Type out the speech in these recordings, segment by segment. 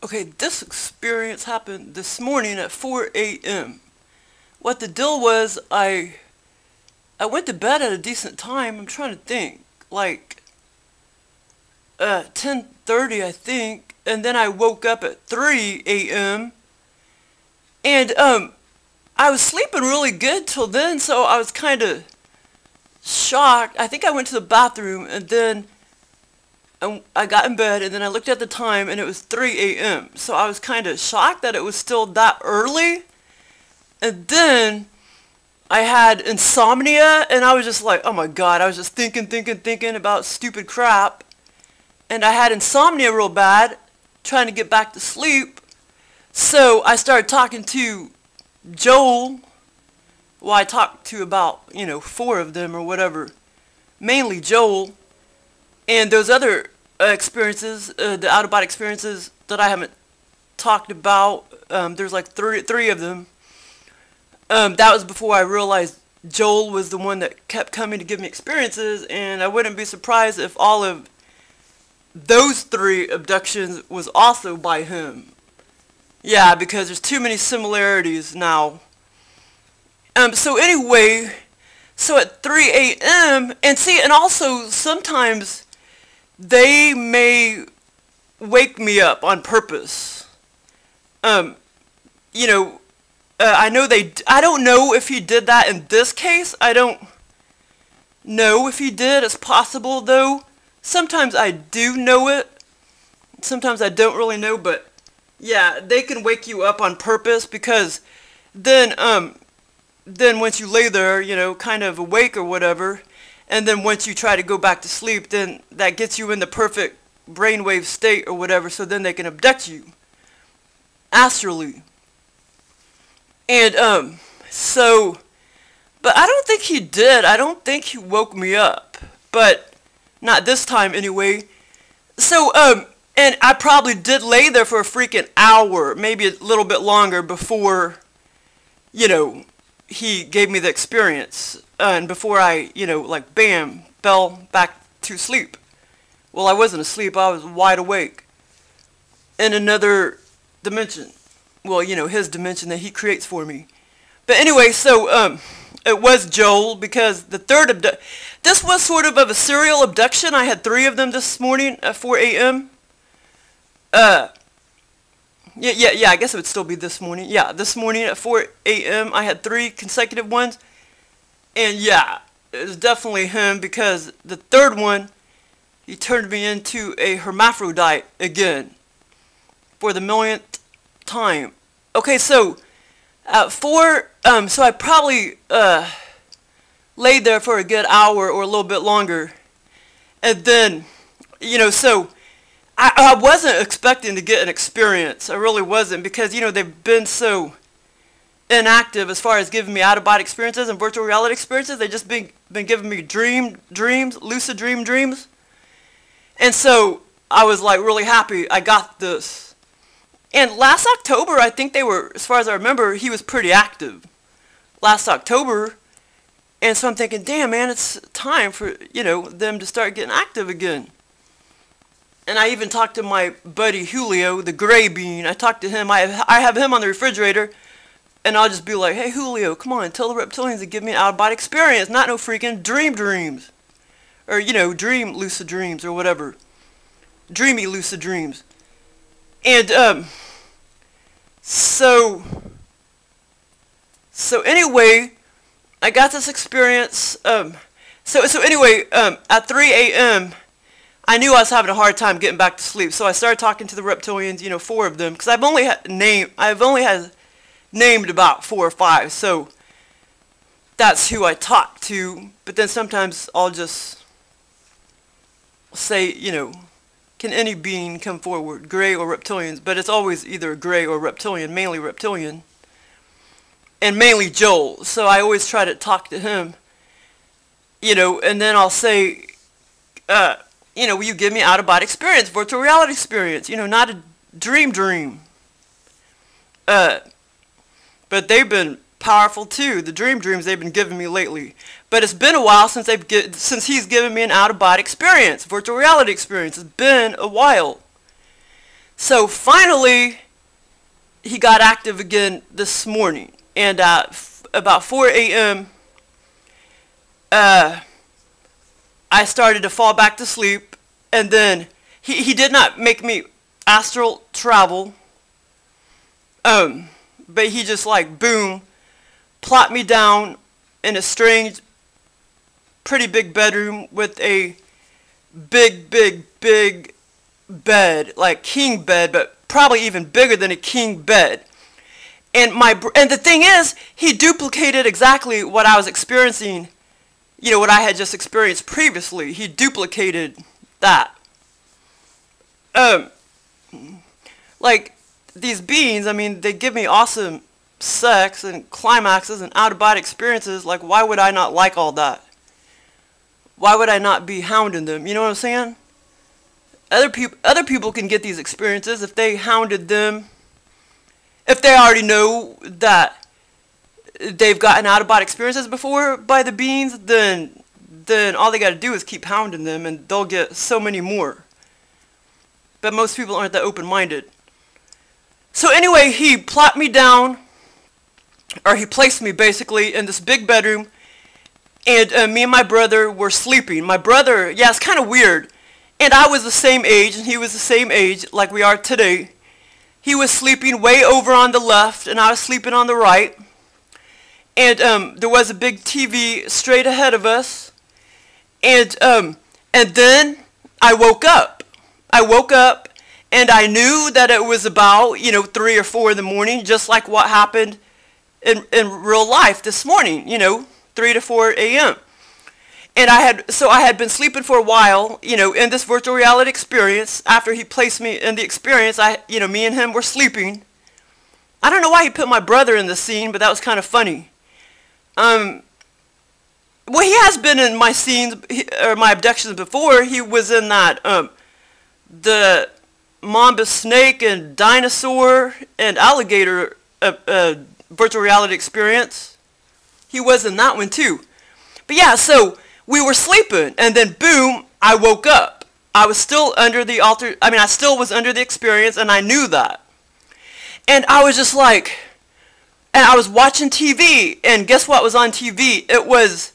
Okay, this experience happened this morning at 4 a.m. What the deal was, I went to bed at a decent time. I'm trying to think, like 10:30, I think, and then I woke up at 3 a.m. and I was sleeping really good till then, so I was kind of shocked. I think I went to the bathroom and then I got in bed and then I looked at the time and it was 3 a.m. So I was kind of shocked that it was still that early. And then I had insomnia and I was just like, oh my god, I was just thinking about stupid crap. And I had insomnia real bad, trying to get back to sleep. So I started talking to Joel. Well, I talked to about, 4 of them or whatever. Mainly Joel. And those other experiences, the out-of-body experiences that I haven't talked about, there's like three of them. That was before I realized Joel was the one that kept coming to give me experiences, and I wouldn't be surprised if all of those 3 abductions was also by him. Yeah, because there's too many similarities now. So anyway, so at 3 a.m., and also sometimes they may wake me up on purpose. I know I don't know if he did that in this case. I don't know if he did. It's possible though. Sometimes I do know it. Sometimes I don't really know, but yeah, they can wake you up on purpose because then once you lay there, kind of awake or whatever, and then once you try to go back to sleep, then that gets you in the perfect brainwave state or whatever, so then they can abduct you astrally. And but I don't think he did. I don't think he woke me up, but not this time anyway. So and I probably did lay there for a freaking hour, maybe a little bit longer before he gave me the experience, and before I, like bam, fell back to sleep. Well, I wasn't asleep, I was wide awake in another dimension. Well, his dimension that he creates for me. But anyway, so it was Joel, because the third this was sort of a serial abduction. I had 3 of them this morning at 4 a.m. Yeah, I guess it would still be this morning. Yeah, this morning at 4 a.m. I had 3 consecutive ones. And yeah, it was definitely him, because the third one, he turned me into a hermaphrodite again. For the millionth time. Okay, so at 4, so I probably laid there for a good hour or a little bit longer. And then, so I wasn't expecting to get an experience. I really wasn't, because they've been so inactive as far as giving me out-of-body experiences and virtual reality experiences. They've just been giving me dreams, lucid dreams. And so I was like really happy I got this. And last October, I think they were, as far as I remember, he was pretty active last October. And so I'm thinking, damn man, it's time for them to start getting active again. And I even talked to my buddy Julio, the gray bean. I talked to him. I have him on the refrigerator. And I'll just be like, hey Julio, come on, tell the reptilians to give me an out-of-body experience, not no freaking dreams. Or, dream lucid dreams or whatever. Dreamy lucid dreams. And, so anyway, I got this experience. So anyway, at 3 a.m., I knew I was having a hard time getting back to sleep, so I started talking to the reptilians, 4 of them, because I've only had named about 4 or 5, so that's who I talk to. But then sometimes I'll just say, can any being come forward, gray or reptilians? But it's always either gray or reptilian, mainly reptilian, and mainly Joel. So I always try to talk to him, and then I'll say, will you give me out-of-body experience, virtual reality experience, not a dream. But they've been powerful too, the dreams they've been giving me lately. But it's been a while since he's given me an out-of-body experience, virtual reality experience. It's been a while. So finally, he got active again this morning. And at about 4 a.m., I started to fall back to sleep. And then he did not make me astral travel. But he just like, boom, plopped me down in a strange, pretty big bedroom with a big bed, like king bed, but probably even bigger than a king bed. And the thing is, he duplicated exactly what I was experiencing, you know, what I had just experienced previously. He duplicated that. Like, these beings, I mean, they give me awesome sex and climaxes and out-of-body experiences. Like, why would I not like all that? Why would I not be hounding them? You know what I'm saying? Other people can get these experiences if they hounded them. If they already know that they've gotten out-of-body experiences before by the beings, then all they got to do is keep hounding them and they'll get so many more. But most people aren't that open-minded. So anyway, he plopped me down, or he placed me basically in this big bedroom, and me and my brother were sleeping. My brother, yeah, it's kind of weird. And I was the same age, and he was the same age like we are today. He was sleeping way over on the left, and I was sleeping on the right. And there was a big TV straight ahead of us. And then I woke up. And I knew that it was about, 3 or 4 in the morning, just like what happened in real life this morning, 3 to 4 a.m. And I had been sleeping for a while, in this virtual reality experience. After he placed me in the experience, me and him were sleeping. I don't know why he put my brother in the scene, but that was kind of funny. Well, he has been in my scenes, or my abductions before. He was in that, the mamba snake and dinosaur and alligator virtual reality experience. He was in that one too. But yeah, so we were sleeping, and then boom, I woke up. I was still under the I still was under the experience, and I knew that. And I was just like, and I was watching TV, and guess what was on TV? It was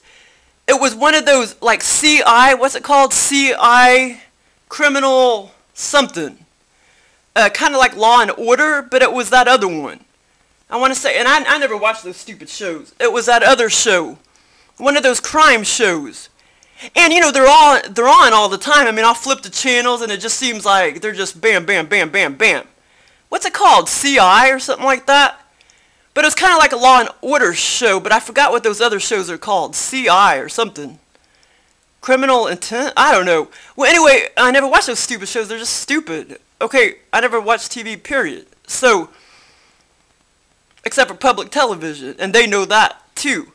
one of those, like, CI, what's it called? CI criminal something. Kind of like Law and Order, but it was that other one. I want to say, and I never watched those stupid shows. It was that other show. One of those crime shows. And, they're on all the time. I mean, I'll flip the channels, and it just seems like they're just bam, bam, bam, bam, bam. What's it called? CI or something like that? But it's kind of like a Law and Order show, but I forgot what those other shows are called. CI or something. Criminal Intent? I don't know. Well, anyway, I never watched those stupid shows. They're just stupid. Okay, I never watched TV, period. So, except for public television, and they know that too.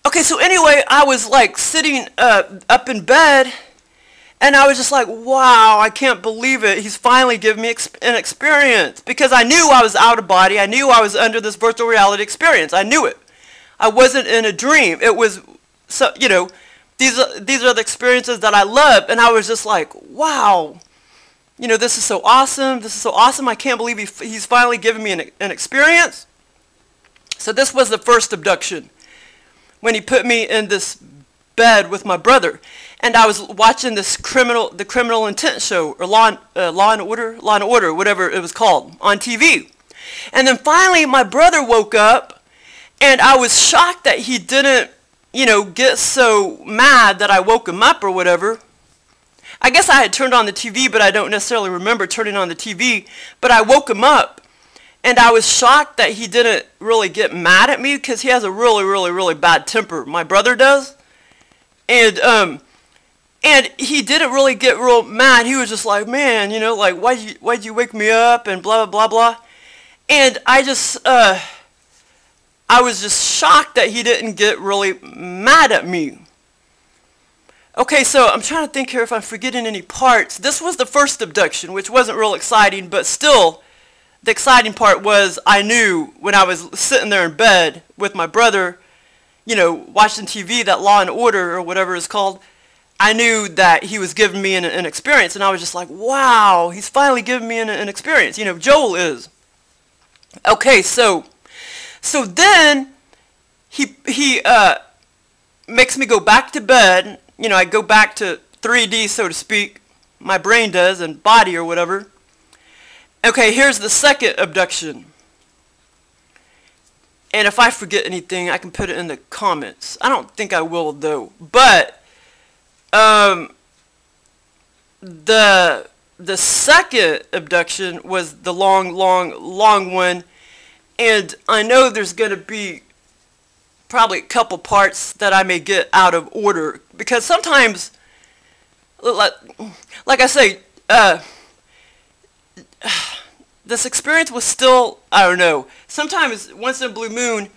Okay, so anyway, I was like sitting up in bed, and I was just like, wow, I can't believe it. He's finally giving me an experience. Because I knew I was out of body. I knew I was under this virtual reality experience. I knew it. I wasn't in a dream. It was, so these are the experiences that I love. And I was just like, wow, this is so awesome. This is so awesome. I can't believe he's finally giving me an experience. So this was the first abduction, when he put me in this bed with my brother, and I was watching the criminal intent show, or Law and Order, whatever it was called, on TV. And then finally my brother woke up, and I was shocked that he didn't, get so mad that I woke him up or whatever. I guess I had turned on the TV, but I don't necessarily remember turning on the TV, but I woke him up. And I was shocked that he didn't really get mad at me, because he has a really, really, really bad temper. My brother does. And he didn't really get real mad. He was just like, man, like, why'd you wake me up, and blah, blah, blah, blah. And I was just shocked that he didn't get really mad at me. Okay, so I'm trying to think here if I'm forgetting any parts. This was the first abduction, which wasn't real exciting, but still, the exciting part was I knew when I was sitting there in bed with my brother, watching TV, that Law and Order or whatever it's called, I knew that he was giving me an experience, and I was just like, wow, he's finally giving me an experience. You know, Joel is. Okay, so then he makes me go back to bed. You know, I go back to 3D, so to speak. My brain does, and body or whatever. Okay, here's the second abduction. And if I forget anything, I can put it in the comments. I don't think I will, though. But the second abduction was the long one. And I know there's going to be probably a couple parts that I may get out of order. Because sometimes, like I say, this experience was still, I don't know, sometimes once in a blue moon,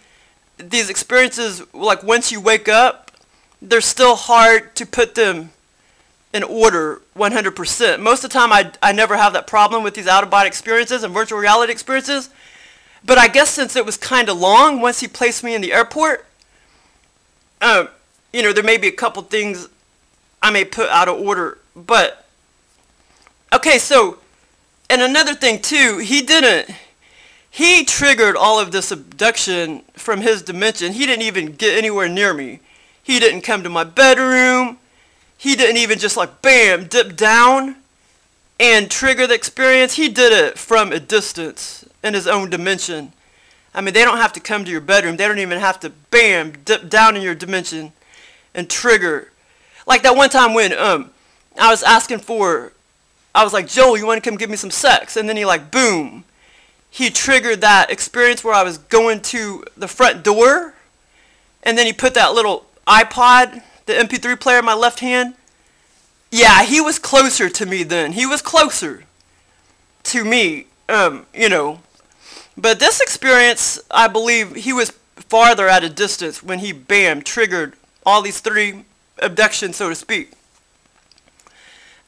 these experiences, like once you wake up, they're still hard to put them in order 100%. Most of the time I never have that problem with these out-of-body experiences and virtual reality experiences. But I guess since it was kind of long, once he placed me in the airport, you know, there may be a couple things I may put out of order. But, okay, so, and another thing too, he triggered all of this abduction from his dimension. He didn't even get anywhere near me. He didn't come to my bedroom. He didn't even just like, bam, dip down and trigger the experience. He did it from a distance in his own dimension. I mean, they don't have to come to your bedroom. They don't even have to, bam, dip down in your dimension and trigger. Like that one time when I was asking for, I was like, Joel, you want to come give me some sex? And then he like, boom. He triggered that experience where I was going to the front door. And then he put that little iPod, the MP3 player in my left hand. Yeah, he was closer to me then. He was closer to me, you know. But this experience, I believe he was farther at a distance when he, bam, triggered all these three abductions, so to speak.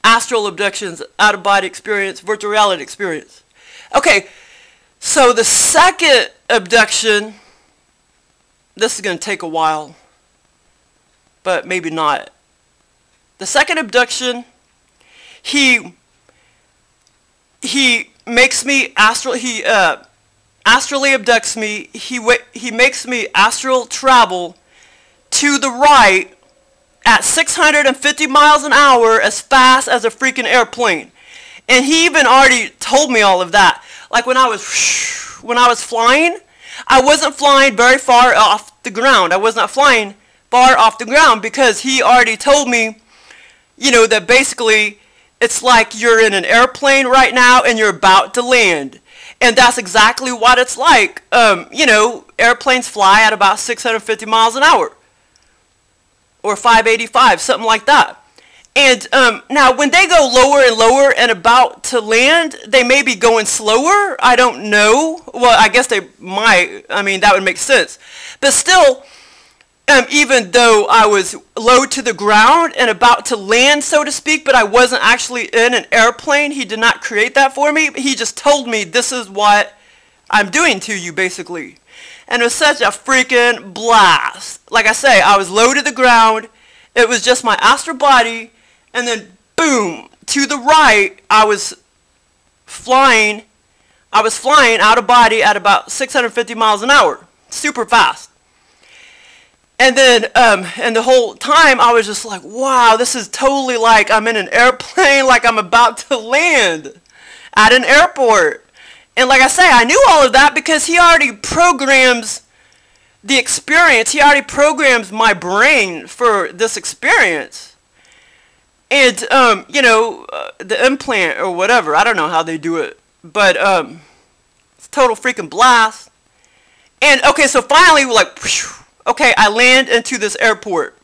Astral abductions, out-of-body experience, virtual reality experience. Okay, so the second abduction, this is going to take a while, but maybe not. The second abduction, he makes me astral, astrally abducts me. He makes me astral travel to the right at 650 miles an hour as fast as a freaking airplane. And he even already told me all of that. Like when I was flying, I wasn't flying very far off the ground. I was not flying far off the ground because he already told me, you know, that basically it's like you're in an airplane right now and you're about to land. And that's exactly what it's like. You know, airplanes fly at about 650 miles an hour. Or 585, something like that. And now when they go lower and lower and about to land, they may be going slower. I don't know. Well, I guess they might. I mean, that would make sense. But still, even though I was low to the ground and about to land, so to speak, but I wasn't actually in an airplane, he did not create that for me. He just told me, this is what I'm doing to you, basically. And it was such a freaking blast. Like I say, I was low to the ground. It was just my astral body. And then, boom, to the right, I was flying out of body at about 650 miles an hour. Super fast. And then, and the whole time, I was just like, wow, this is totally like I'm in an airplane, like I'm about to land at an airport. And like I say, I knew all of that because he already programs the experience. He already programs my brain for this experience. And, you know, the implant or whatever, I don't know how they do it. But it's a total freaking blast. And, okay, so finally, like, okay, I land into this airport.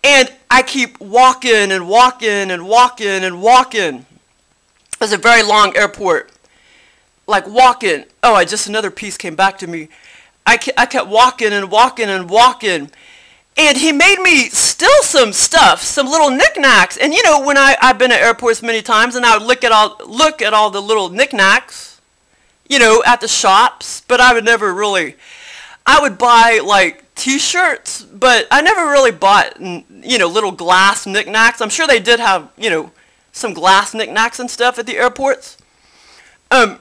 And I keep walking and walking and walking and walking. It's a very long airport. Like walking. Oh, just another piece came back to me. I kept walking and walking and walking. And he made me steal some stuff, some little knickknacks. And you know, when I've been at airports many times and I would look at all the little knickknacks, you know, at the shops, but I would never really, I would buy like t-shirts, but I never really bought, you know, little glass knickknacks. I'm sure they did have, you know, some glass knickknacks and stuff at the airports. In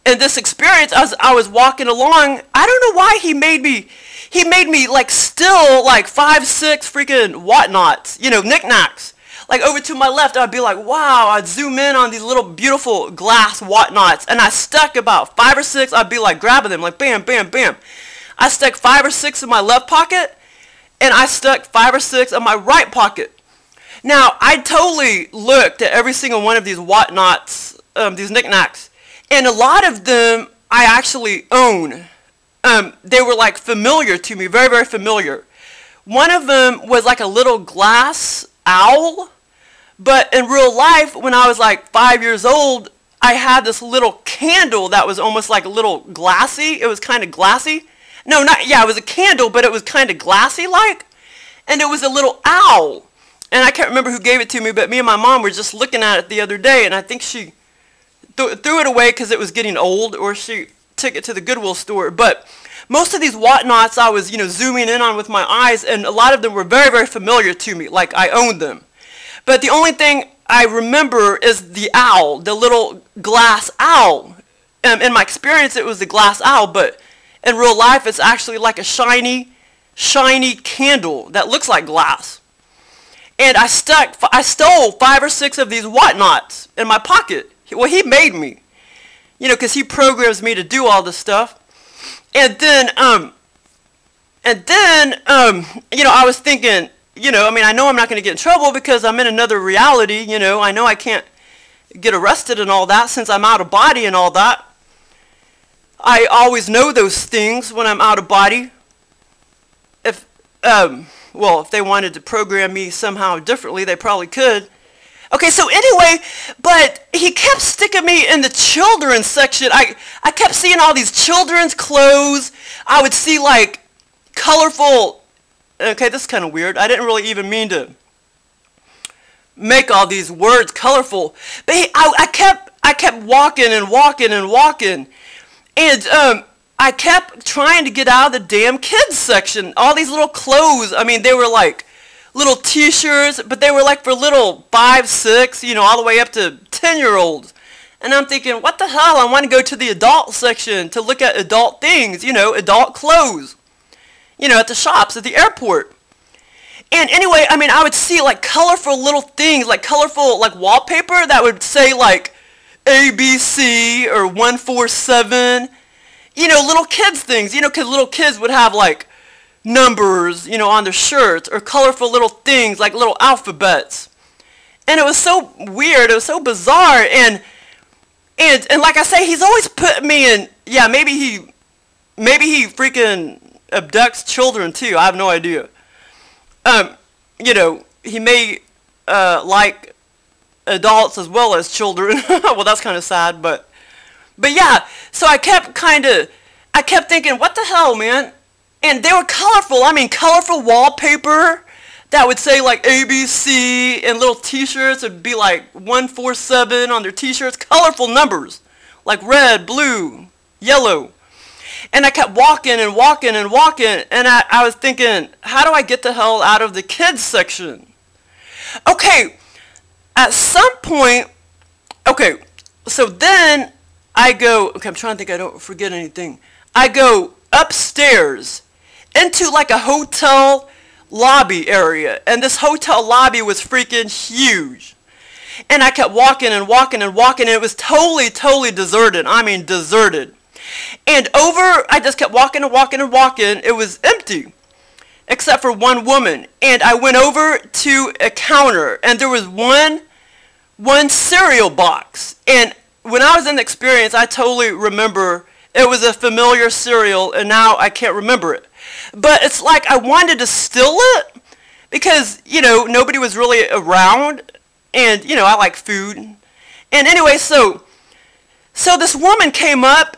this experience, I was walking along. I don't know why he made me like still like 5, 6 freaking whatnots, you know, knickknacks. Like over to my left, I'd be like, wow, I'd zoom in on these little beautiful glass whatnots, and I stuck about 5 or 6. I'd be like grabbing them, like bam, bam, bam. I stuck 5 or 6 in my left pocket, and I stuck 5 or 6 in my right pocket. Now, I totally looked at every single one of these whatnots, these knickknacks, and a lot of them I actually own. They were like familiar to me, very, very familiar. One of them was like a little glass owl, but in real life, when I was like 5 years old, I had this little candle that was almost like a little glassy. It was kind of glassy. No, it was a candle, but it was kind of glassy-like, and it was a little owl. And I can't remember who gave it to me, but me and my mom were just looking at it the other day, and I think she threw it away because it was getting old, or she took it to the Goodwill store. But most of these whatnots I was, you know, zooming in on with my eyes, and a lot of them were very, very familiar to me, like I owned them. But the only thing I remember is the owl, the little glass owl. In my experience, it was the glass owl, but in real life, it's actually like a shiny, shiny candle that looks like glass. And I stole 5 or 6 of these whatnots in my pocket. Well, he made me, you know, because he programs me to do all this stuff. And then, you know, I was thinking, you know, I mean, I know I'm not going to get in trouble because I'm in another reality, you know. I know I can't get arrested and all that since I'm out of body and all that. I always know those things when I'm out of body. Well, if they wanted to program me somehow differently, they probably could. Okay, so anyway, but he kept sticking me in the children's section. I kept seeing all these children's clothes. I would see like colorful, okay, this is kind of weird. I didn't really even mean to make all these words colorful. But I kept walking and walking and walking. And I kept trying to get out of the damn kids section. All these little clothes, I mean, they were like little t-shirts, but they were like for little 5, 6, you know, all the way up to 10-year-olds. And I'm thinking, what the hell? I want to go to the adult section to look at adult things, you know, adult clothes, you know, at the shops, at the airport. And anyway, I mean, I would see like colorful little things, like colorful like wallpaper that would say like ABC or 147, you know, little kids things, you know, because little kids would have like numbers, you know, on their shirts, or colorful little things like little alphabets. And it was so weird, it was so bizarre, and like I say, he's always put me in, yeah, maybe he freaking abducts children too, I have no idea. You know, he may like adults as well as children. Well, that's kind of sad, but yeah, so I kept thinking, what the hell, man? And they were colorful. I mean, colorful wallpaper that would say like ABC, and little t-shirts would be like 147 on their t-shirts, colorful numbers, like red, blue, yellow. And I kept walking and walking and walking, and I was thinking, how do I get the hell out of the kids section? Okay, at some point, okay, so then I go, okay, I'm trying to think I don't forget anything. I go upstairs into like a hotel lobby area, and this hotel lobby was freaking huge. And I kept walking and walking and walking, and it was totally, totally deserted. I mean, deserted. And I just kept walking and walking and walking. It was empty, except for one woman. And I went over to a counter, and there was one cereal box. And when I was in the experience, I totally remember it was a familiar cereal, and now I can't remember it. But it's like I wanted to steal it because, you know, nobody was really around, and, you know, I like food. And anyway, so this woman came up,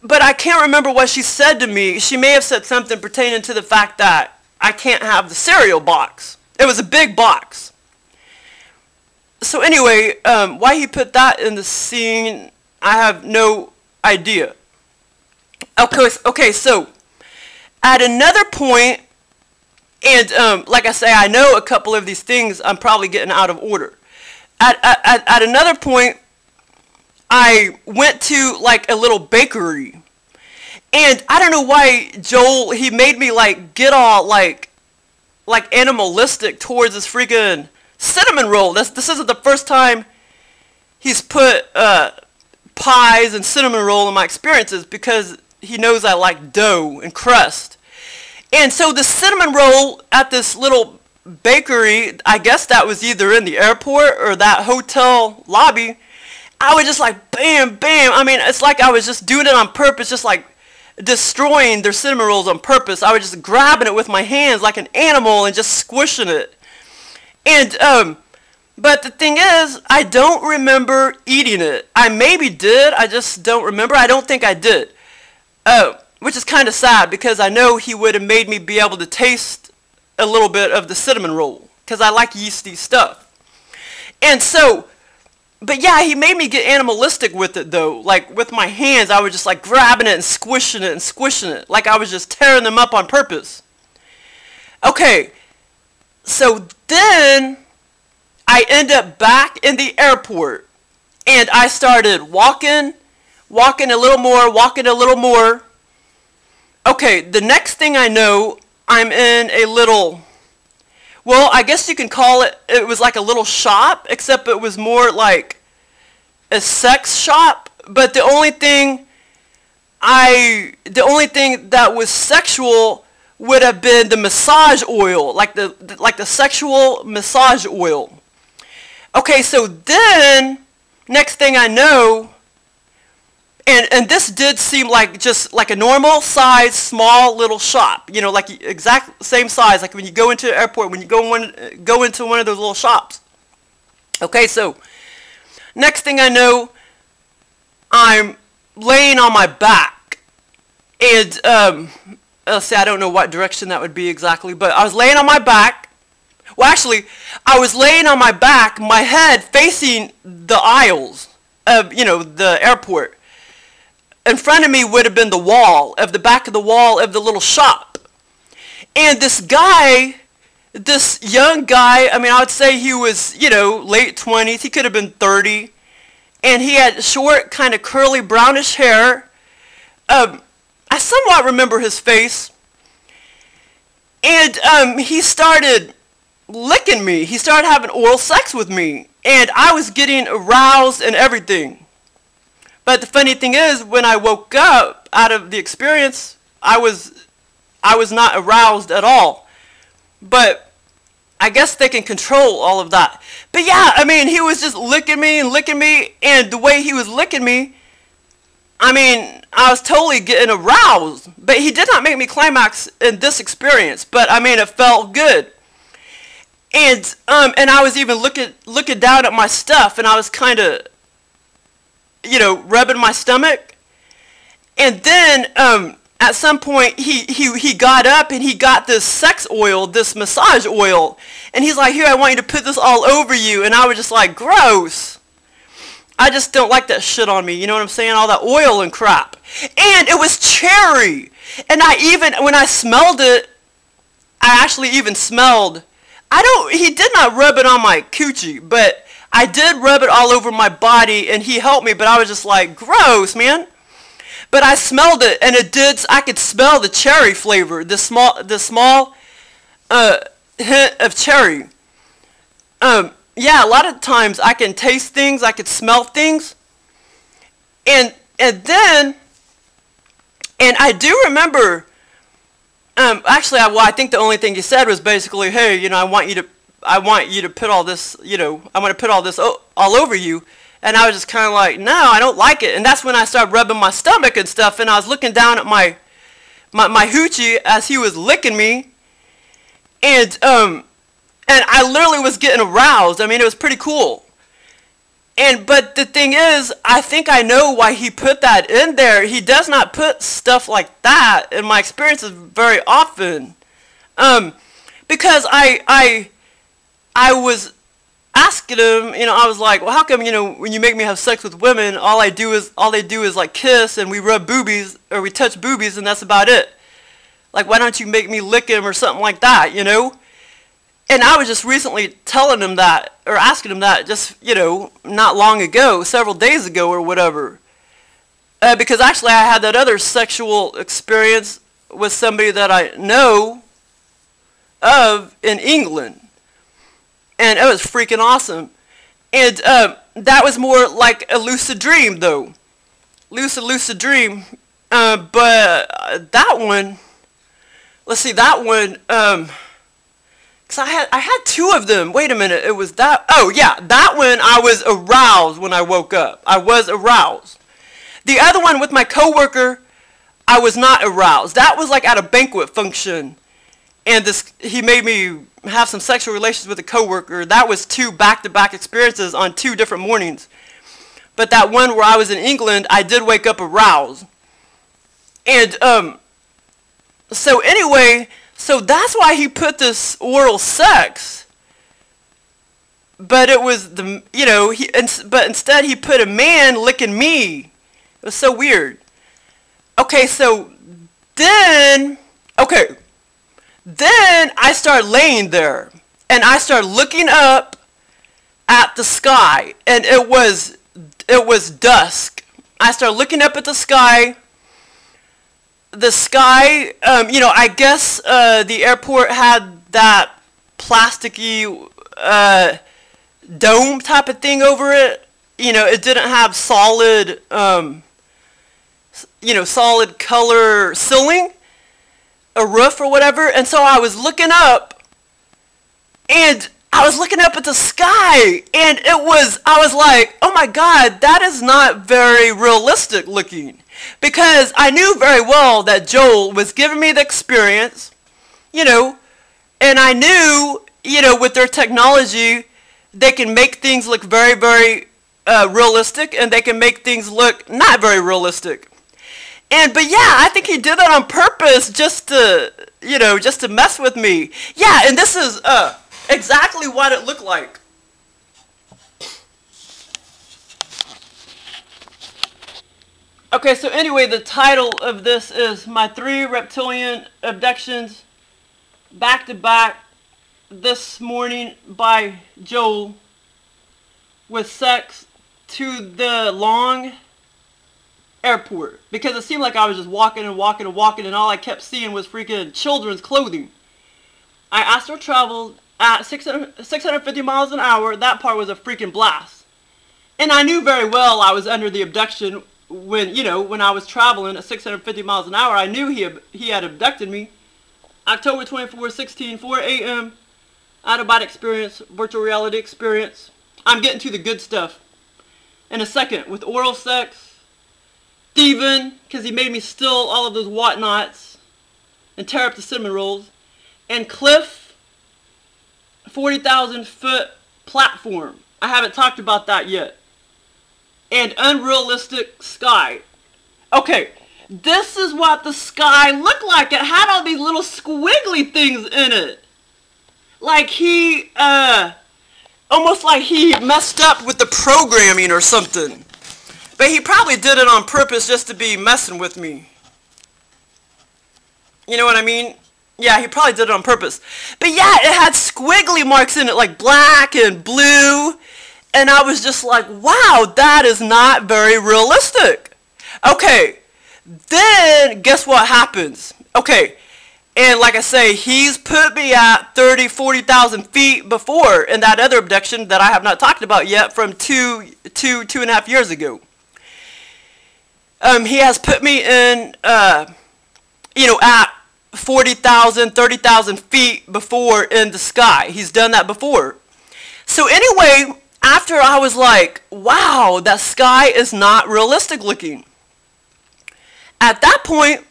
but I can't remember what she said to me. She may have said something pertaining to the fact that I can't have the cereal box. It was a big box. So anyway, why he put that in the scene, I have no idea. Okay, so At another point, and like I say, I know a couple of these things I'm probably getting out of order. At another point, I went to like a little bakery, and I don't know why Joel, he made me like get all like animalistic towards this freaking cinnamon roll. This isn't the first time he's put pies and cinnamon roll in my experiences, because he knows I like dough and crust. And so the cinnamon roll at this little bakery, I guess that was either in the airport or that hotel lobby, I was just like bam, bam. I mean, it's like I was just doing it on purpose, just like destroying their cinnamon rolls on purpose. I was just grabbing it with my hands like an animal and just squishing it. And but the thing is, I don't remember eating it. I maybe did, I just don't remember. I don't think I did. Which is kind of sad, because I know he would have made me be able to taste a little bit of the cinnamon roll, because I like yeasty stuff. And so, but yeah, he made me get animalistic with it though. Like with my hands, I was just like grabbing it and squishing it, like I was just tearing them up on purpose. Okay, so then I end up back in the airport, and I started walking a little more. Okay, the next thing I know, I'm in a little, well, I guess you can call it, it was like a little shop, except it was more like a sex shop. But the only thing that was sexual would have been the massage oil, like the sexual massage oil. Okay, so then next thing I know, and this did seem like just like a normal size, small little shop, you know, like exact same size, like when you go into the airport, when you go into one of those little shops. Okay, so next thing I know, I'm laying on my back, and let's see, I don't know what direction that would be exactly, but I was laying on my back. Well, actually, I was laying on my back, my head facing the aisles of, you know, the airport. In front of me would have been the wall, of the back of the wall of the little shop. And this guy, this young guy, I mean, I would say he was, you know, late 20s. He could have been 30. And he had short, kind of curly, brownish hair. I somewhat remember his face. And he started licking me. He started having oral sex with me. And I was getting aroused and everything. But the funny thing is, when I woke up out of the experience, I was not aroused at all. But I guess they can control all of that. But yeah, I mean, he was just licking me, and the way he was licking me, I mean, I was totally getting aroused. But he did not make me climax in this experience. But I mean, it felt good. And I was even looking down at my stuff, and I was kind of, you know, rubbing my stomach. And then at some point he got up, and he got this sex oil, this massage oil, and he's like, "Here, I want you to put this all over you." And I was just like, gross. I just don't like that shit on me, you know what I'm saying? All that oil and crap. And it was cherry. And when I smelled it, I actually even smelled, he did not rub it on my coochie, but I did rub it all over my body, and he helped me, but I was just like, gross, man. But I smelled it, and I could smell the cherry flavor, the small hint of cherry. Yeah, a lot of times I can taste things, I could smell things. And I do remember, actually, I think the only thing he said was basically, "Hey, you know, I want you to put all this, you know, I want to put all this all over you." And I was just kind of like, "No, I don't like it." And that's when I started rubbing my stomach and stuff, and I was looking down at my hoochie as he was licking me. And I literally was getting aroused. I mean, it was pretty cool. But the thing is, I think I know why he put that in there. He does not put stuff like that in my experiences very often. Because I was asking him, you know, I was like, "Well, how come, you know, when you make me have sex with women, all they do is like kiss, and we rub boobies, or we touch boobies, and that's about it?" Like, why don't you make me lick him or something like that, you know? And I was just recently telling him that, or asking him that just, you know, not long ago, several days ago or whatever. Because actually I had that other sexual experience with somebody that I know of in England. And it was freaking awesome. And that was more like a lucid dream, though. Lucid dream. But that one, let's see, that one, because I had two of them. Wait a minute, it was that, oh yeah, that one I was aroused when I woke up. I was aroused. The other one with my coworker, I was not aroused. That was like at a banquet function. And he made me have some sexual relations with a coworker. That was two back-to-back experiences on 2 different mornings. But that one where I was in England, I did wake up aroused. And so anyway, so that's why he put this oral sex. But it was the, you know, but instead he put a man licking me. It was so weird. Okay, so then, okay. Then I started laying there, and I started looking up at the sky, and it was dusk. I started looking up at the sky. The sky, you know, I guess the airport had that plasticky dome type of thing over it. You know, it didn't have solid, you know, solid color ceiling, a roof or whatever. And so I was looking up, and I was looking up at the sky, and I was like, oh my God, that is not very realistic looking. Because I knew very well that Joel was giving me the experience, you know, and I knew, you know, with their technology, they can make things look very, very realistic, and they can make things look not very realistic. But yeah, I think he did that on purpose just to, you know, just to mess with me. Yeah, and this is exactly what it looked like. Okay, so anyway, the title of this is My 3 Reptilian Abductions Back to Back this morning by Joel with sex to the long airport, because it seemed like I was just walking and walking and walking, and all I kept seeing was freaking children's clothing. I astral traveled at 650 miles an hour. That part was a freaking blast. And I knew very well I was under the abduction when, you know, when I was traveling at 650 miles an hour. I knew he had abducted me. October 24, 16, 4 a.m. Out-of-body experience, virtual reality experience. I'm getting to the good stuff in a second with oral sex. Thieving, because he made me steal all of those whatnots and tear up the cinnamon rolls. And Cliff, 40,000 foot platform. I haven't talked about that yet. And unrealistic sky. Okay, this is what the sky looked like. It had all these little squiggly things in it. Like he, almost like he messed up with the programming or something. But he probably did it on purpose just to be messing with me. You know what I mean? Yeah, he probably did it on purpose. But yeah, it had squiggly marks in it, like black and blue. And I was just like, wow, that is not very realistic. Okay, then guess what happens? Okay, and like I say, he's put me at 30, 40,000 feet before in that other abduction that I have not talked about yet from two and a half years ago. He has put me in, you know, at 40,000, 30,000 feet before in the sky. He's done that before. So anyway, after I was like, wow, that sky is not realistic looking. At that point,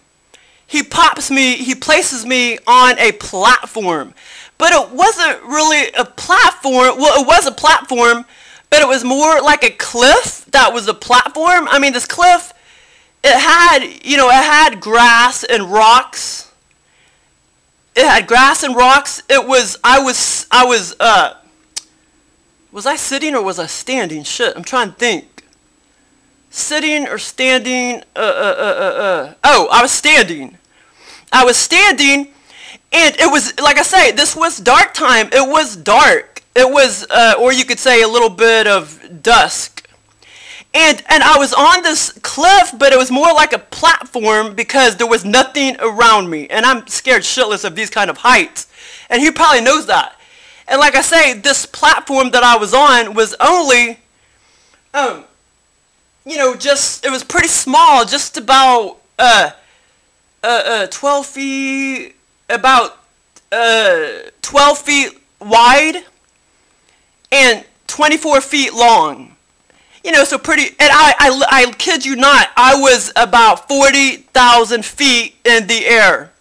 he places me on a platform. But it wasn't really a platform. Well, it was a platform, but it was more like a cliff that was a platform. I mean, this cliff, it had, you know, it had grass and rocks. It had grass and rocks. It was, was I sitting or was I standing? Shit, I'm trying to think. Sitting or standing, oh, I was standing. I was standing, and it was, like I say, this was dark time. It was dark. It was, or you could say a little bit of dusk. And I was on this cliff, but it was more like a platform because there was nothing around me. And I'm scared shitless of these kind of heights. And he probably knows that. And like I say, this platform that I was on was only, you know, just, it was pretty small, just about 12 feet, about 12 feet wide and 24 feet long. You know, so pretty, and I kid you not, I was about 40,000 feet in the air.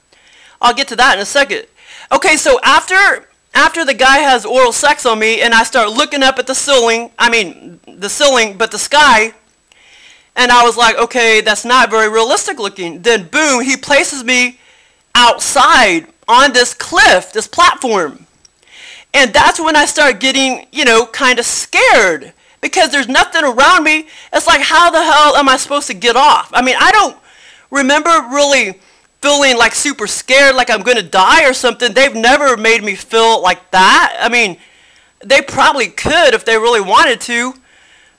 I'll get to that in a second. Okay, so after the guy has oral sex on me and I start looking up at the ceiling, but the sky, and I was like, okay, that's not very realistic looking. Then boom, he places me outside on this cliff, this platform. And that's when I start getting, you know, kind of scared. Because there's nothing around me. It's like, how the hell am I supposed to get off? I mean, I don't remember really feeling like super scared, like I'm going to die or something. They've never made me feel like that. I mean, they probably could if they really wanted to.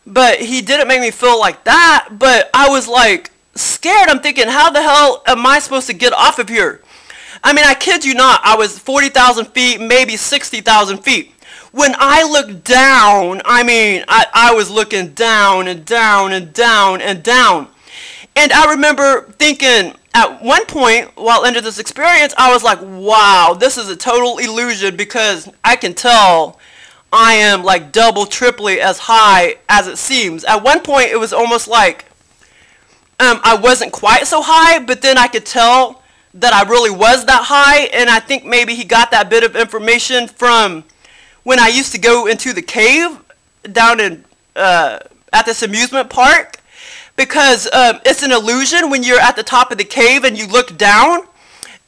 But he didn't make me feel like that. But I was like scared. I'm thinking, how the hell am I supposed to get off of here? I mean, I kid you not. I was 40,000 feet, maybe 60,000 feet. When I looked down, I mean, I was looking down and down and down and down. And I remember thinking at one point while under this experience, I was like, wow, this is a total illusion because I can tell I am like double, triply as high as it seems. At one point, it was almost like I wasn't quite so high, but then I could tell that I really was that high. And I think maybe he got that bit of information from when I used to go into the cave down in at this amusement park, because it's an illusion when you're at the top of the cave and you look down.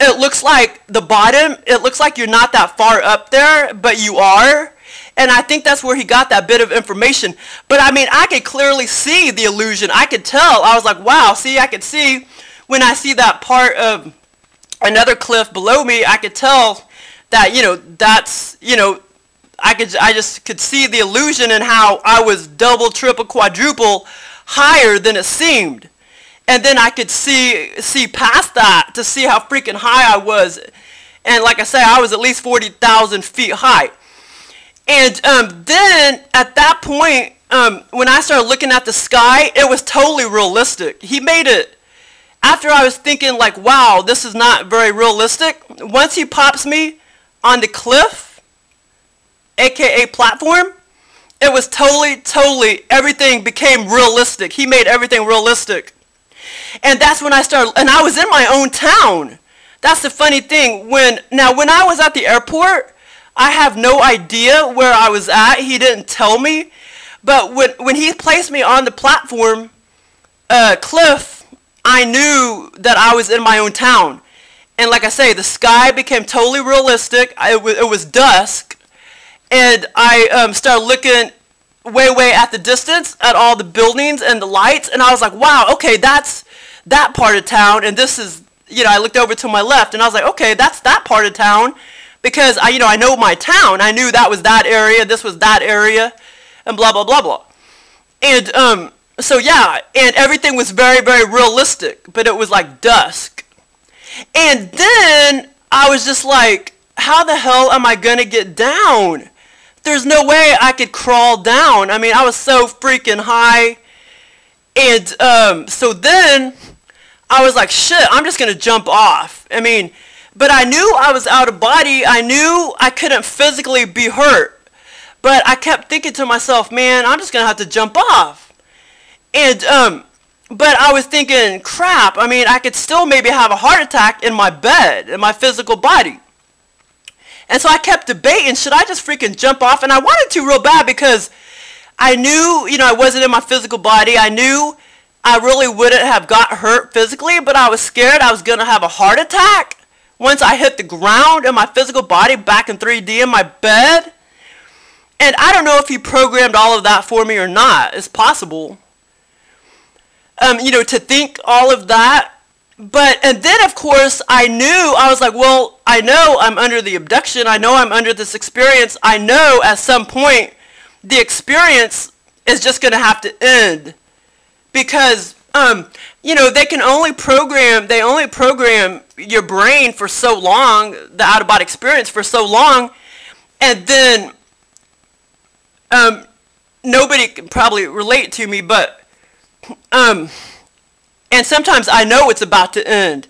It looks like the bottom, it looks like you're not that far up there, but you are. And I think that's where he got that bit of information. But I mean, I could clearly see the illusion. I could tell. I was like, wow, see, I could see when I see that part of another cliff below me, I could tell that, you know, that's, you know, I just could see the illusion and how I was double, triple, quadruple higher than it seemed. And then I could see past that to see how freaking high I was. And like I say, I was at least 40,000 feet high. And then at that point, when I started looking at the sky, it was totally realistic. He made it, after I was thinking like, wow, this is not very realistic. Once he pops me on the cliff, aka platform, it was totally, everything became realistic. He made everything realistic. And that's when I started, and I was in my own town. That's the funny thing. When I was at the airport, I have no idea where I was at. He didn't tell me. But when he placed me on the platform, cliff, I knew that I was in my own town. And like I say, the sky became totally realistic. It was dusk. And I started looking way at the distance at all the buildings and the lights. And I was like, wow, okay, that's that part of town. And this is, you know, I looked over to my left and I was like, okay, that's that part of town. Because, I know my town. I knew that was that area, this was that area, and blah, blah, blah, blah. And so, yeah, and everything was very realistic. But it was like dusk. And then I was just like, how the hell am I going to get down? There's no way I could crawl down. I mean, I was so freaking high. And so then I was like, shit, I'm just going to jump off. I mean, but I knew I was out of body. I knew I couldn't physically be hurt. But I kept thinking to myself, man, I'm just going to have to jump off. And, but I was thinking, crap, I mean, I could still maybe have a heart attack in my bed, in my physical body. And so I kept debating, should I just freaking jump off? And I wanted to real bad because I knew, I wasn't in my physical body. I knew I really wouldn't have got hurt physically, but I was scared I was going to have a heart attack once I hit the ground in my physical body back in 3D in my bed. And I don't know if he programmed all of that for me or not. It's possible. To think all of that And then of course I was like, well, I know I'm under the abduction. I know I'm under this experience. I know at some point the experience is just going to have to end, because you know, they only program your brain for so long, the out-of-body experience for so long, and then nobody can probably relate to me, but and sometimes I know it's about to end.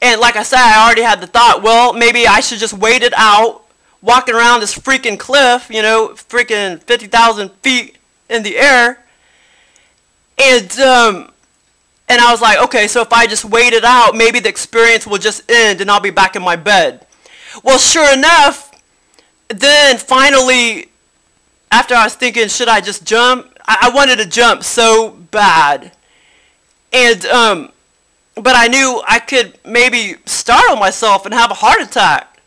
And like I said, I already had the thought, well, maybe I should just wait it out, walking around this freaking cliff, you know, freaking 50,000 feet in the air. And I was like, okay, so if I just wait it out, maybe the experience will just end and I'll be back in my bed. Well, sure enough, then finally, after I was thinking, should I just jump? I wanted to jump so bad. And, but I knew I could maybe startle myself and have a heart attack.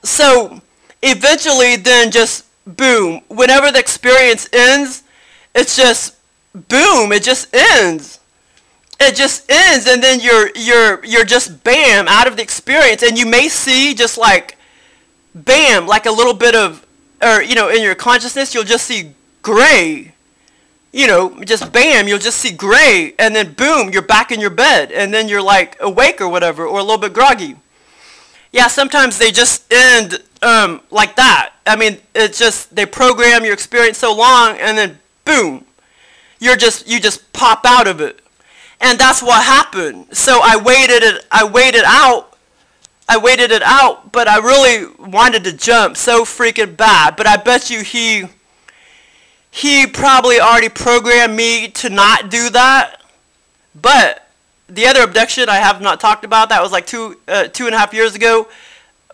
So, eventually then just, boom, whenever the experience ends, it's just, boom, it just ends. It just ends, and then you're just, bam, out of the experience. And you may see just like, bam, like a little bit of, or, you know, in your consciousness, you'll just see gray. You know, just bam, you'll just see gray, and then boom, you're back in your bed, and then you're like awake or whatever, or a little bit groggy. Yeah, sometimes they just end like that. I mean, it's just, they program your experience so long, and then boom, you just pop out of it. And that's what happened. So I waited it out, but I really wanted to jump so freaking bad. But I bet you he probably already programmed me to not do that. But the other abduction I have not talked about, that was like 2.5 years ago.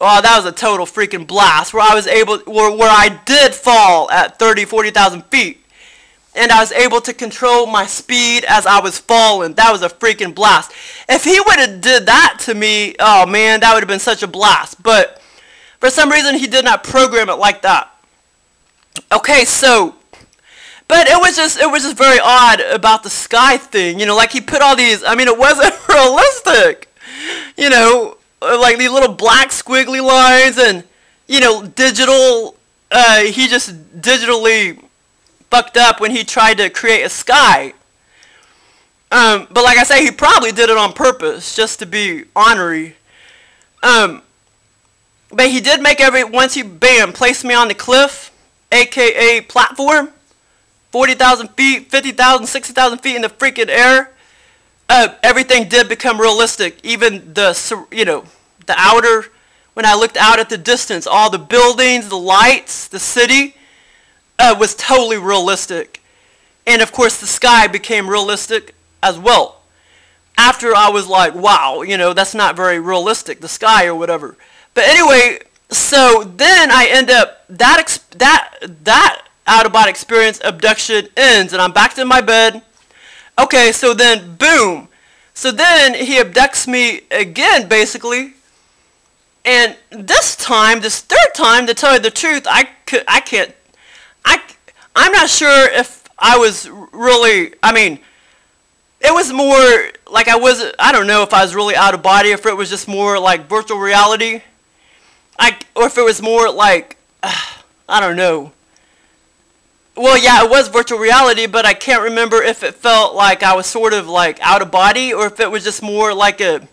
Oh, that was a total freaking blast, where I was able, where I did fall at 40,000 feet. And I was able to control my speed as I was falling. That was a freaking blast. If he would have did that to me, oh man, that would have been such a blast. But for some reason, he did not program it like that. Okay, so, but it was just very odd about the sky thing. You know, like he put all these, I mean, it wasn't realistic. You know, like these little black squiggly lines and, you know, digital, he just digitally fucked up when he tried to create a sky. But like I say, he probably did it on purpose, just to be ornery. But he did make once he, bam, placed me on the cliff, aka platform, 40,000 feet, 50,000, 60,000 feet in the freaking air, everything did become realistic. Even the, you know, the outer, when I looked out at the distance, all the buildings, the lights, the city, was totally realistic. And of course the sky became realistic as well. After I was like, wow, you know, that's not very realistic, the sky or whatever. But anyway, so then I end up, that out-of-body experience abduction ends and I'm back in my bed. Okay, so then boom. So then he abducts me again, basically. And this time, this third time, to tell you the truth, I'm not sure if I was really, I mean, it was more like I don't know if I was really out of body, if it was just more like virtual reality, or if it was more like, I don't know. Well, yeah, it was virtual reality, but I can't remember if it felt like I was sort of like out of body, or if it was just more like a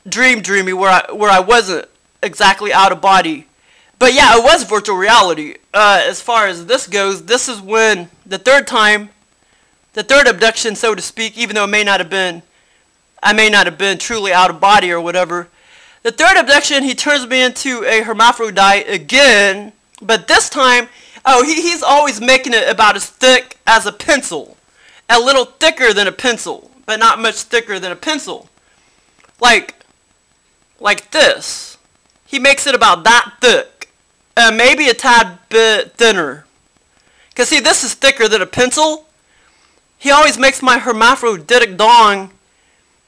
dreamy where I wasn't exactly out of body. But yeah, it was virtual reality. As far as this goes, this is when the third time, the third abduction, so to speak, even though I may not have been truly out of body or whatever. The third abduction, he turns me into a hermaphrodite again, but this time, oh, he's always making it about as thick as a pencil. A little thicker than a pencil, but not much thicker than a pencil. Like this. He makes it about that thick. Maybe a tad bit thinner. Because see, this is thicker than a pencil. He always makes my hermaphroditic dong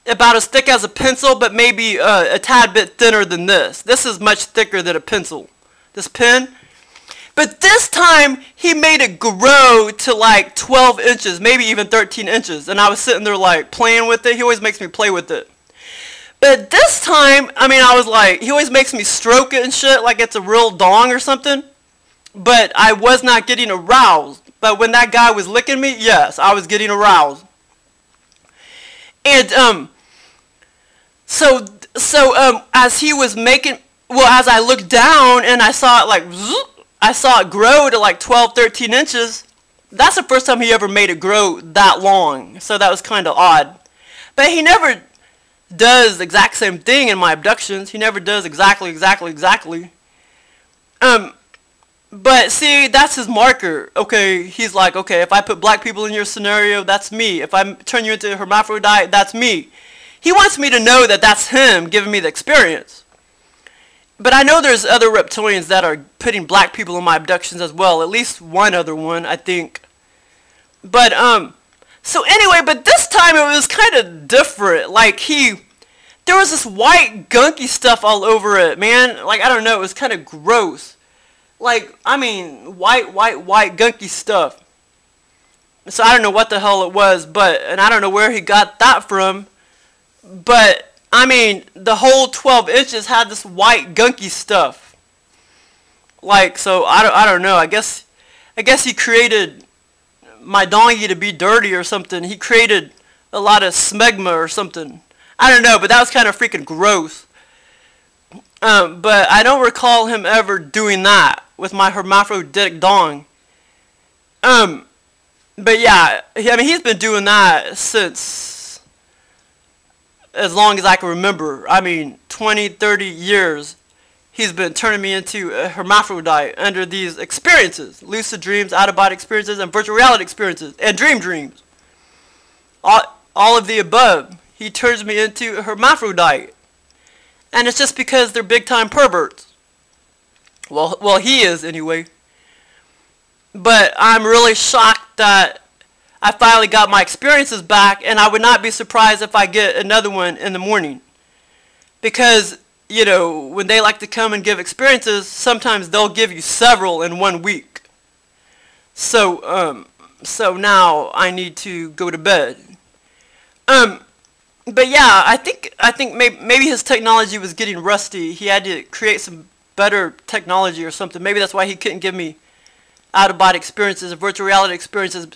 about as thick as a pencil, but maybe a tad bit thinner than this. This is much thicker than a pencil. This pen. But this time, he made it grow to like 12 inches, maybe even 13 inches. And I was sitting there like playing with it. He always makes me play with it. But this time, I mean, I was like, he always makes me stroke it and shit like it's a real dong or something. But I was not getting aroused. But when that guy was licking me, yes, I was getting aroused. And, so as he was making, well, as I looked down and I saw it like, I saw it grow to like 12, 13 inches. That's the first time he ever made it grow that long. So that was kind of odd. But he never does the exact same thing in my abductions. He never does exactly. But see, that's his marker. Okay, he's like, okay, if I put black people in your scenario, that's me. If I turn you into a hermaphrodite, that's me. He wants me to know that that's him giving me the experience. But I know there's other reptilians that are putting black people in my abductions as well. At least one other one, I think. But, so anyway, but this time it was kind of different. Like, there was this white gunky stuff all over it, man. Like, I don't know, it was kind of gross. Like, I mean, white gunky stuff. So I don't know what the hell it was, and I don't know where he got that from. But, I mean, the whole 12 inches had this white gunky stuff. Like, so I don't know. I guess he created my donkey to be dirty or something. He created a lot of smegma or something. I don't know, but that was kind of freaking gross. But I don't recall him ever doing that with my hermaphroditic dong. But yeah, I mean, he's been doing that since as long as I can remember. I mean, 20, 30 years. He's been turning me into a hermaphrodite under these experiences. Lucid dreams, out-of-body experiences, and virtual reality experiences. And dreams. All of the above. He turns me into a hermaphrodite. And it's just because they're big-time perverts. Well, he is anyway. But I'm really shocked that I finally got my experiences back, and I would not be surprised if I get another one in the morning. Because, you know, when they like to come and give experiences, sometimes they'll give you several in 1 week. So now I need to go to bed. But yeah, I think maybe his technology was getting rusty. He had to create some better technology or something. Maybe that's why he couldn't give me out-of-body experiences or virtual reality experiences.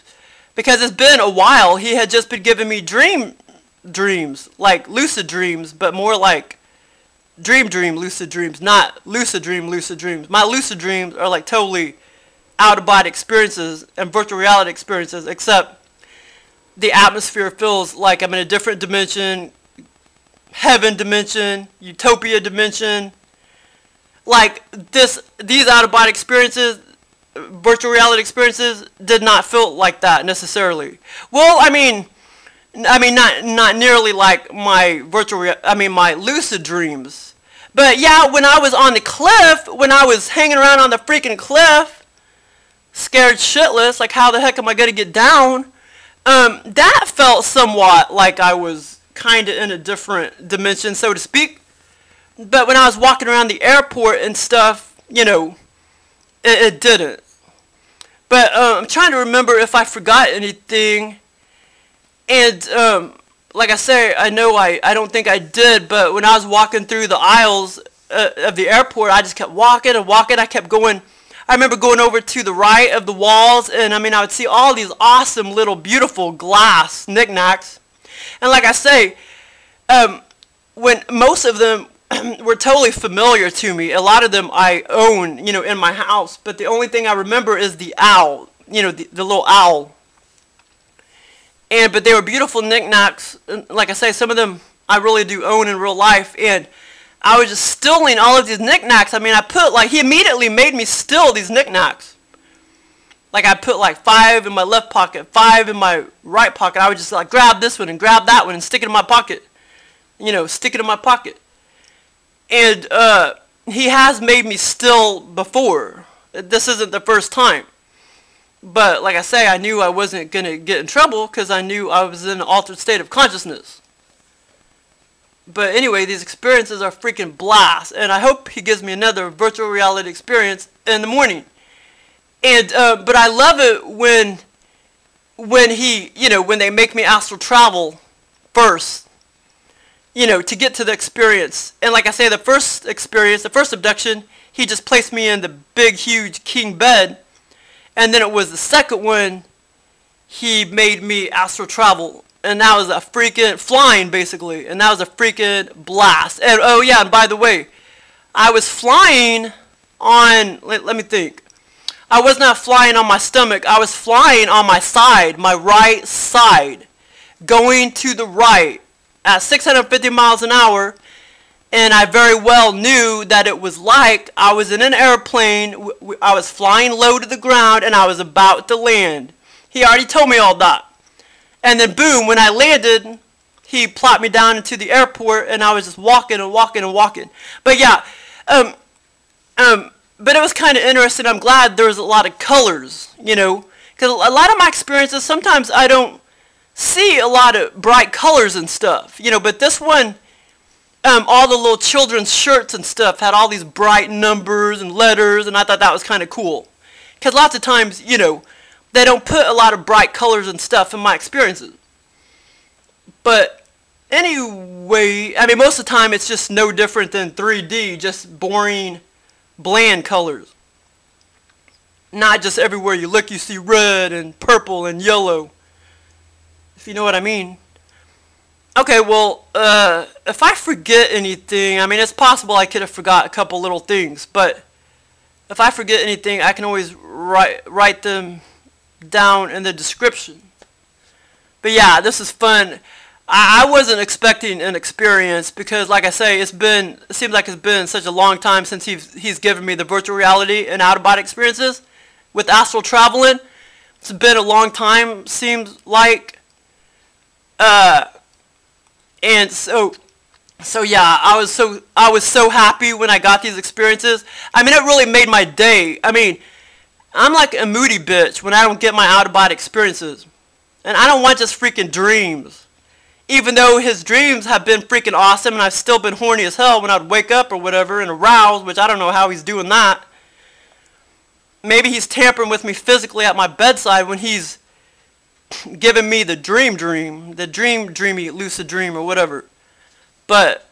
Because it's been a while. He had just been giving me dreams, like lucid dreams, but more like dream lucid dreams, not lucid dreams. My lucid dreams are like totally out-of-body experiences and virtual reality experiences, except the atmosphere feels like I'm in a different dimension, heaven dimension, utopia dimension. Like these out-of-body experiences, virtual reality experiences, did not feel like that necessarily. Well, I mean not nearly like my my lucid dreams. But yeah, when I was on the cliff, when I was hanging around on the freaking cliff, scared shitless, like how the heck am I gonna get down? That felt somewhat like I was kind of in a different dimension, so to speak. But when I was walking around the airport and stuff, you know, it didn't. But I'm trying to remember if I forgot anything. And like I say, I know I don't think I did, but when I was walking through the aisles of the airport, I just kept walking and walking. I kept going. I remember going over to the right of the walls, and I mean, I would see all these awesome little beautiful glass knickknacks. And like I say, when most of them were totally familiar to me, a lot of them I own, you know, in my house, but the only thing I remember is the owl, you know, the little owl. But they were beautiful knickknacks. Like I say, some of them I really do own in real life, and I was just stealing all of these knickknacks. I mean, he immediately made me steal these knickknacks. Like I put like 5 in my left pocket, 5 in my right pocket. I would just like grab this one and grab that one and stick it in my pocket. You know, stick it in my pocket. And he has made me steal before. This isn't the first time. But like I say, I knew I wasn't going to get in trouble because I knew I was in an altered state of consciousness. But anyway, these experiences are freaking blast, and I hope he gives me another virtual reality experience in the morning. And but I love it when he, you know, when they make me astral travel first. you know, to get to the experience. And like I say, the first experience, the first abduction, he just placed me in the big, huge king bed. And then it was the second one, he made me astral travel. And that was a freaking, flying basically. And that was a freaking blast. And oh yeah, and by the way, I was flying on, let me think. I was not flying on my stomach. I was flying on my side, my right side. Going to the right at 650 miles an hour. And I very well knew that it was like I was in an airplane. I was flying low to the ground and I was about to land. He already told me all that. And then boom, when I landed, he plopped me down into the airport and I was just walking and walking and walking. But yeah, but it was kind of interesting. I'm glad there was a lot of colors, you know, because a lot of my experiences, sometimes I don't see a lot of bright colors and stuff, you know, but this one, all the little children's shirts and stuff had all these bright numbers and letters, and I thought that was kind of cool. Because lots of times, you know, they don't put a lot of bright colors and stuff in my experiences. But anyway, I mean, most of the time it's just no different than 3D, just boring, bland colors. Not just everywhere you look you see red and purple and yellow, if you know what I mean. Okay, well, if I forget anything, I mean, it's possible I could have forgot a couple little things, but if I forget anything, I can always write them down in the description. But yeah, this is fun. I wasn't expecting an experience because, like I say, it seems like it's been such a long time since he's given me the virtual reality and out-of-body experiences with astral traveling. It's been a long time, seems like. And so yeah, I was so happy when I got these experiences. I mean, it really made my day. I mean, I'm like a moody bitch when I don't get my out-of-body experiences. And I don't want just freaking dreams. Even though his dreams have been freaking awesome and I've still been horny as hell when I'd wake up or whatever and aroused, which I don't know how he's doing that. Maybe he's tampering with me physically at my bedside when he's giving me the dreamy lucid dream or whatever. But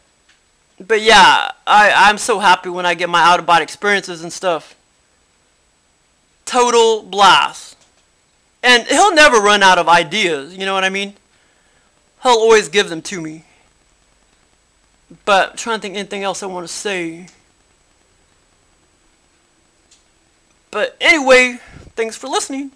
yeah, I'm so happy when I get my out-of-body experiences and stuff. Total blast. And he'll never run out of ideas, you know what I mean? He'll always give them to me. But I'm trying to think anything else I want to say. But anyway, thanks for listening.